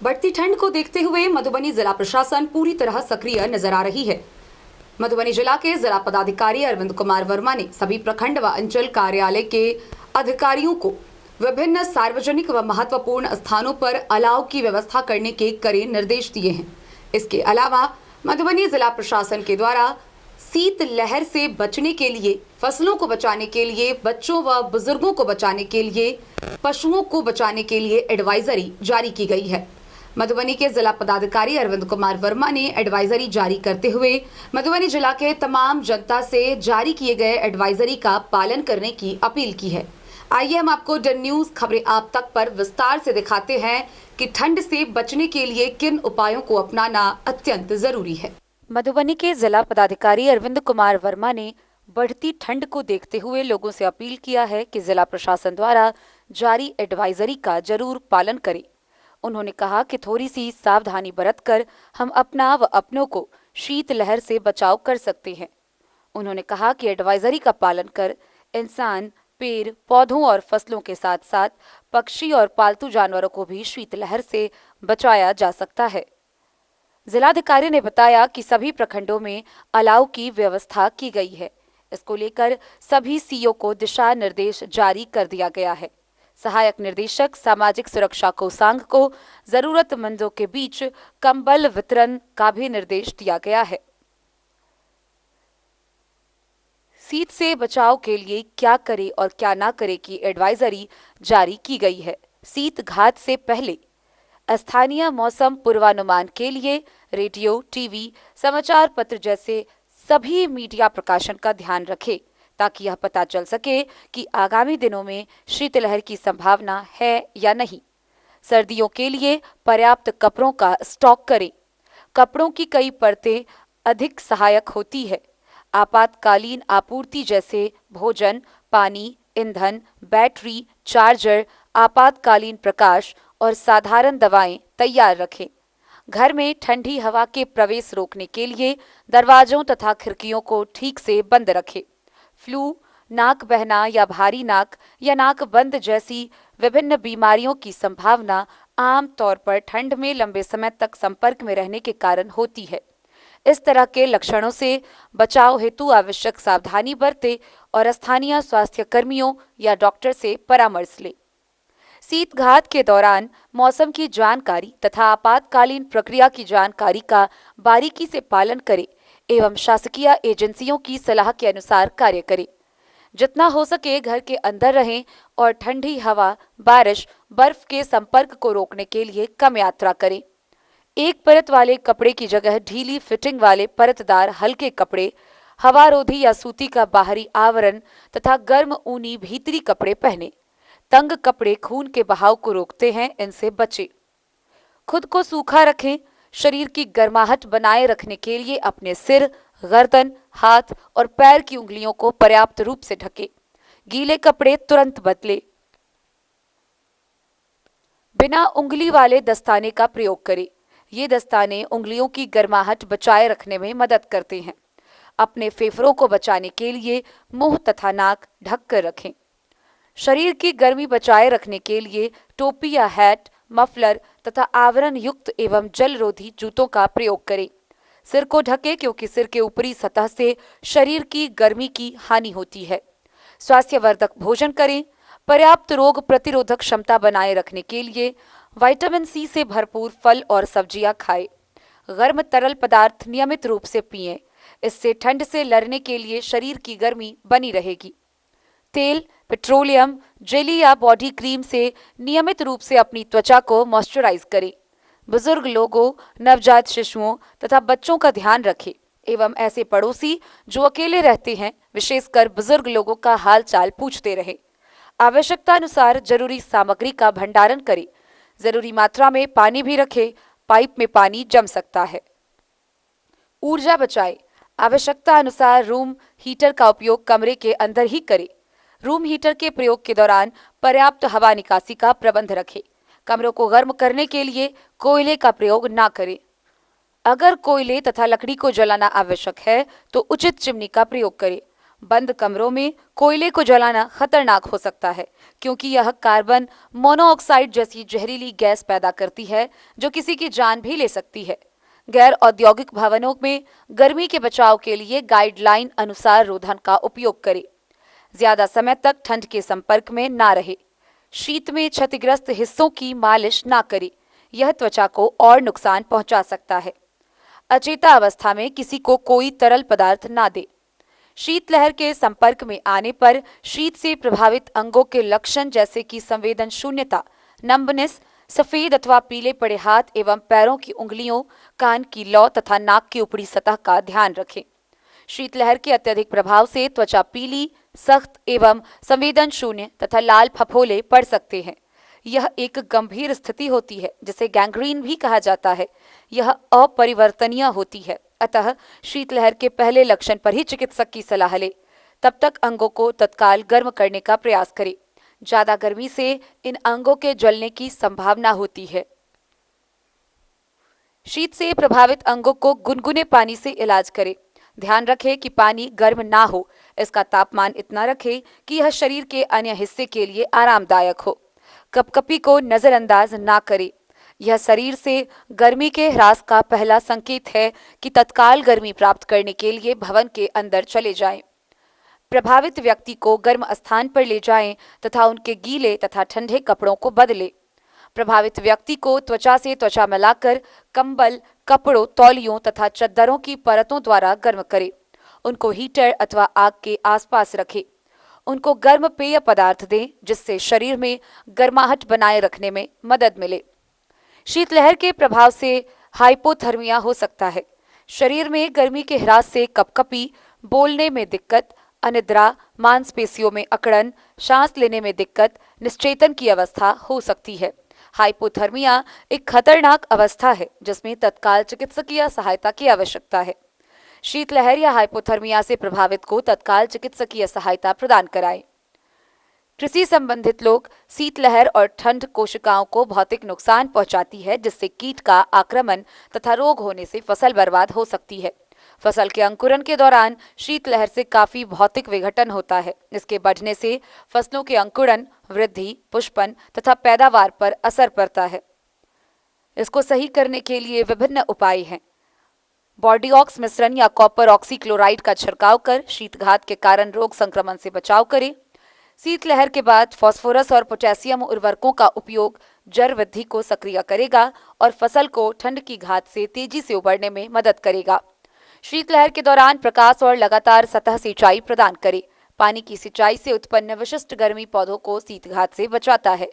बढ़ती ठंड को देखते हुए मधुबनी जिला प्रशासन पूरी तरह सक्रिय नजर आ रही है। मधुबनी जिला के जिला पदाधिकारी अरविंद कुमार वर्मा ने सभी प्रखंड व अंचल कार्यालय के अधिकारियों को विभिन्न सार्वजनिक व महत्वपूर्ण स्थानों पर अलाव की व्यवस्था करने के कड़े निर्देश दिए हैं। इसके अलावा मधुबनी जिला प्रशासन के द्वारा शीत लहर से बचने के लिए, फसलों को बचाने के लिए, बच्चों व बुजुर्गों को बचाने के लिए, पशुओं को बचाने के लिए एडवाइजरी जारी की गई है। मधुबनी के जिला पदाधिकारी अरविंद कुमार वर्मा ने एडवाइजरी जारी करते हुए मधुबनी जिला के तमाम जनता से जारी किए गए एडवाइजरी का पालन करने की अपील की है। आइए हम आपको डन न्यूज खबरें आप तक पर विस्तार से दिखाते हैं कि ठंड से बचने के लिए किन उपायों को अपनाना अत्यंत जरूरी है। मधुबनी के जिला पदाधिकारी अरविंद कुमार वर्मा ने बढ़ती ठंड को देखते हुए लोगों से अपील किया है कि जिला प्रशासन द्वारा जारी एडवाइजरी का जरूर पालन करें। उन्होंने कहा कि थोड़ी सी सावधानी बरतकर हम अपना व अपनों को शीत लहर से बचाव कर सकते हैं। उन्होंने कहा कि एडवाइजरी का पालन कर इंसान, पेड़ पौधों और फसलों के साथ साथ पक्षी और पालतू जानवरों को भी शीतलहर से बचाया जा सकता है। जिलाधिकारी ने बताया कि सभी प्रखंडों में अलाव की व्यवस्था की गई है। इसको लेकर सभी सीओ को दिशा निर्देश जारी कर दिया गया है। सहायक निर्देशक सामाजिक सुरक्षा कोषांग को जरूरतमंदों के बीच कंबल वितरण का भी निर्देश दिया गया है। शीत से बचाव के लिए क्या करे और क्या ना करे की एडवाइजरी जारी की गई है। शीत घात से पहले स्थानीय मौसम पूर्वानुमान के लिए रेडियो, टीवी, समाचार पत्र जैसे सभी मीडिया प्रकाशन का ध्यान रखें ताकि यह पता चल सके कि आगामी दिनों में शीतलहर की संभावना है या नहीं। सर्दियों के लिए पर्याप्त कपड़ों का स्टॉक करें। कपड़ों की कई परतें अधिक सहायक होती है। आपातकालीन आपूर्ति जैसे भोजन, पानी, ईंधन, बैटरी, चार्जर, आपातकालीन प्रकाश और साधारण दवाएं तैयार रखें। घर में ठंडी हवा के प्रवेश रोकने के लिए दरवाजों तथा खिड़कियों को ठीक से बंद रखें। फ्लू, नाक बहना या भारी नाक या नाक बंद जैसी विभिन्न बीमारियों की संभावना आम तौर पर ठंड में लंबे समय तक संपर्क में रहने के कारण होती है। इस तरह के लक्षणों से बचाव हेतु आवश्यक सावधानी बरतें और स्थानीय स्वास्थ्य कर्मियों या डॉक्टर से परामर्श लें। शीतघात के दौरान मौसम की जानकारी तथा आपातकालीन प्रक्रिया की जानकारी का बारीकी से पालन करें एवं शासकीय एजेंसियों की सलाह के अनुसार कार्य करें। जितना हो सके घर के अंदर रहें और ठंडी हवा, बारिश, बर्फ के संपर्क को रोकने के लिए कम यात्रा करें। एक परत वाले कपड़े की जगह ढीली फिटिंग वाले परतदार हल्के कपड़े, हवारोधी या सूती का बाहरी आवरण तथा गर्म ऊनी भीतरी कपड़े पहने। तंग कपड़े खून के बहाव को रोकते हैं, इनसे बचें। खुद को सूखा रखें। शरीर की गर्माहट बनाए रखने के लिए अपने सिर, गर्दन, हाथ और पैर की उंगलियों को पर्याप्त रूप से ढकें। गीले कपड़े तुरंत बदलें। बिना उंगली वाले दस्ताने का प्रयोग करें। ये दस्ताने उंगलियों की गर्माहट बचाए रखने में मदद करते हैं। अपने फेफड़ों को बचाने के लिए मुंह तथा नाक ढक कर रखें। शरीर की गर्मी बचाए रखने के लिए टोपी या हैट, मफलर तथा आवरण युक्त एवं जलरोधी जूतों का प्रयोग करें। सिर को ढकें क्योंकि सिर के ऊपरी सतह से शरीर की गर्मी की हानि होती है। स्वास्थ्यवर्धक भोजन करें। पर्याप्त रोग प्रतिरोधक क्षमता बनाए रखने के लिए विटामिन सी से भरपूर फल और सब्जियां खाएं। गर्म तरल पदार्थ नियमित रूप से पिएं। इससे ठंड से लड़ने के लिए शरीर की गर्मी बनी रहेगी। तेल, पेट्रोलियम, जेली या बॉडी क्रीम से नियमित रूप से अपनी त्वचा को मॉइस्चराइज करें। बुजुर्ग लोगों, नवजात शिशुओं तथा बच्चों का ध्यान रखें एवं ऐसे पड़ोसी जो अकेले रहते हैं, विशेषकर बुजुर्ग लोगों का हाल चाल पूछते रहे। आवश्यकता अनुसार जरूरी सामग्री का भंडारण करें। जरूरी मात्रा में पानी भी रखें, पाइप में पानी जम सकता है। ऊर्जा बचाएं। आवश्यकता अनुसार रूम हीटर का उपयोग कमरे के अंदर ही करें। रूम हीटर के प्रयोग के दौरान पर्याप्त हवा निकासी का प्रबंध रखें। कमरों को गर्म करने के लिए कोयले का प्रयोग न करें। अगर कोयले तथा लकड़ी को जलाना आवश्यक है तो उचित चिमनी का प्रयोग करें। बंद कमरों में कोयले को जलाना खतरनाक हो सकता है क्योंकि यह कार्बन मोनोऑक्साइड जैसी जहरीली गैस पैदा करती है जो किसी की जान भी ले सकती है। गैर औद्योगिक भवनों में गर्मी के बचाव के लिए गाइडलाइन अनुसार रोधन का उपयोग करें। ज्यादा समय तक ठंड के संपर्क में ना रहे। शीत में क्षतिग्रस्त हिस्सों की मालिश ना करें, यह त्वचा को और नुकसान पहुंचा सकता है। अचेता अवस्था में किसी को कोई तरल पदार्थ ना दे। शीतलहर के संपर्क में आने पर शीत से प्रभावित अंगों के लक्षण जैसे कि संवेदन शून्यता, नंबनेस, सफेद अथवा पीले पड़े हाथ एवं पैरों की उंगलियों, कान की लौ तथा नाक की ऊपरी सतह का ध्यान रखें। शीतलहर के अत्यधिक प्रभाव से त्वचा पीली, सख्त एवं संवेदन शून्य तथा लाल फफोले पड़ सकते हैं। यह एक गंभीर स्थिति होती है जिसे गैंग्रीन भी कहा जाता है। यह अपरिवर्तनीय होती है, अतः शीतलहर के पहले लक्षण पर ही चिकित्सक की सलाह ले। तब तक अंगों को तत्काल गर्म करने का प्रयास करें। ज्यादा गर्मी से इन अंगों के जलने की संभावना होती है। शीत से प्रभावित अंगों को गुनगुने पानी से इलाज करें। ध्यान रखें कि पानी गर्म ना हो। इसका तापमान इतना रखें कि यह शरीर के अन्य हिस्से के लिए आरामदायक हो। कपकपी को नजरअंदाज ना करें। यह शरीर से गर्मी के ह्रास का पहला संकेत है कि तत्काल गर्मी प्राप्त करने के लिए भवन के अंदर चले जाएं। प्रभावित व्यक्ति को गर्म स्थान पर ले जाएं तथा उनके गीले तथा ठंडे कपड़ों को बदलें। प्रभावित व्यक्ति को त्वचा से त्वचा मिलाकर कंबल, कपड़ों, तौलियों तथा चद्दरों की परतों द्वारा गर्म करें। उनको हीटर अथवा आग के आसपास रखें। उनको गर्म पेय पदार्थ दें जिससे शरीर में गर्माहट बनाए रखने में मदद मिले। शीतलहर के प्रभाव से हाइपोथर्मिया हो सकता है। शरीर में गर्मी के ह्रास से कपकपी, बोलने में दिक्कत, अनिद्रा, मांसपेशियों में अकड़न, सांस लेने में दिक्कत, निश्चेतन की अवस्था हो सकती है। हाइपोथर्मिया एक खतरनाक अवस्था है जिसमें तत्काल चिकित्सकीय सहायता की आवश्यकता है। शीतलहर या हाइपोथर्मिया से प्रभावित को तत्काल चिकित्सकीय सहायता प्रदान कराएं। कृषि संबंधित लोग शीतलहर और ठंड कोशिकाओं को भौतिक नुकसान पहुंचाती है जिससे कीट का आक्रमण तथा रोग होने से फसल बर्बाद हो सकती है। फसल के अंकुरण के दौरान शीतलहर से काफी भौतिक विघटन होता है। इसके बढ़ने से फसलों के अंकुरण, वृद्धि, पुष्पन तथा पैदावार पर असर पड़ता है। इसको सही करने के लिए विभिन्न उपाय हैं। बॉर्डिऑक्स मिश्रण या कॉपर ऑक्सीक्लोराइड का छिड़काव कर शीतघात के कारण रोग संक्रमण से बचाव करें। शीतलहर के बाद फास्फोरस और पोटेशियम उर्वरकों का उपयोग जड़ वृद्धि को सक्रिय करेगा और फसल को ठंड की घात से तेजी से उबरने में मदद करेगा। शीतलहर के दौरान प्रकाश और लगातार सतह सिंचाई प्रदान करें। पानी की सिंचाई से उत्पन्न विशिष्ट गर्मी पौधों को शीतघात से बचाता है।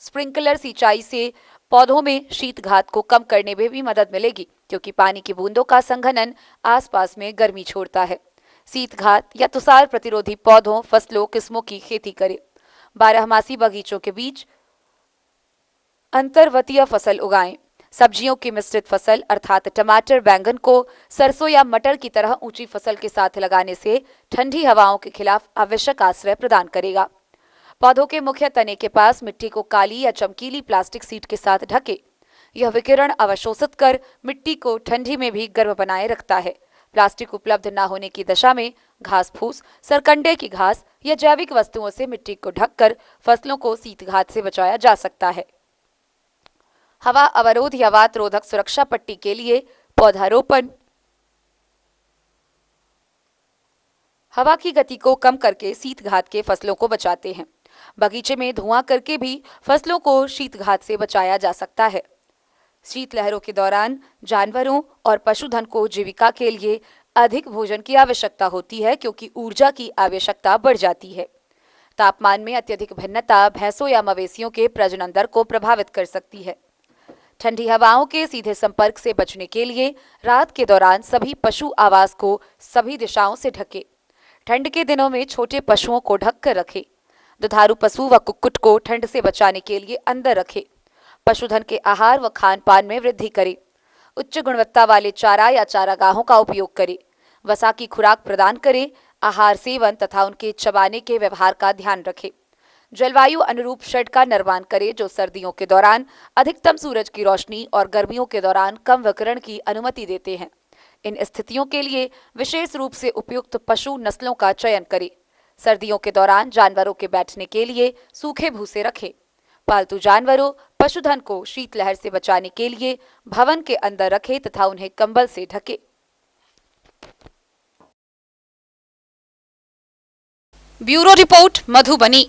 स्प्रिंकलर सिंचाई से पौधों में शीतघात को कम करने में भी मदद मिलेगी क्योंकि पानी की बूंदों का संघनन आसपास में गर्मी छोड़ता है। शीतघात या तुषार प्रतिरोधी पौधों, फसलों, किस्मों की खेती करें। बारहमासी बगीचों के बीच अंतर्वर्तीय फसल उगाएं। सब्जियों की मिश्रित फसल अर्थात टमाटर, बैंगन को सरसों या मटर की तरह ऊंची फसल के साथ लगाने से ठंडी हवाओं के खिलाफ आवश्यक आश्रय प्रदान करेगा। पौधों के मुख्य तने के पास मिट्टी को काली या चमकीली प्लास्टिक सीट के साथ ढके। यह विकिरण अवशोषित कर मिट्टी को ठंडी में भी गर्म बनाए रखता है। प्लास्टिक उपलब्ध न होने की दशा में घास फूस, सरकंडे की घास या जैविक वस्तुओं से मिट्टी को ढककर फसलों को शीतघात से बचाया जा सकता है। हवा अवरोध या वात रोधक सुरक्षा पट्टी के लिए पौधारोपण। हवा की गति को कम करके शीतघात के फसलों को बचाते हैं। बगीचे में धुआं करके भी फसलों को शीतघात से बचाया जा सकता है। शीतलहरों के दौरान जानवरों और पशुधन को जीविका के लिए अधिक भोजन की आवश्यकता होती है क्योंकि ऊर्जा की आवश्यकता बढ़ जाती है। तापमान में अत्यधिक भिन्नता भैंसों या मवेशियों के प्रजनन दर को प्रभावित कर सकती है। ठंडी हवाओं के सीधे संपर्क से बचने के लिए रात के दौरान सभी पशु आवास को सभी दिशाओं से ढके। ठंड के दिनों में छोटे पशुओं को ढक कर रखें। दुधारू पशु व कुक्कुट को ठंड से बचाने के लिए अंदर रखें। पशुधन के आहार व खान पान में वृद्धि करें। उच्च गुणवत्ता वाले चारा या चारागाहों का उपयोग करें। वसा की खुराक प्रदान करें। आहार सेवन तथा उनके चबाने के व्यवहार का ध्यान रखें। जलवायु अनुरूप शेड का निर्माण करें जो सर्दियों के दौरान अधिकतम सूरज की रोशनी और गर्मियों के दौरान कम विकिरण की अनुमति देते हैं। इन स्थितियों के लिए विशेष रूप से उपयुक्त पशु नस्लों का चयन करें। सर्दियों के दौरान जानवरों के बैठने के लिए सूखे भूसे रखें। पालतू जानवरों पशुधन को शीतलहर से बचाने के लिए भवन के अंदर रखें तथा उन्हें कंबल से ढकें। Bureau report, Madhubani.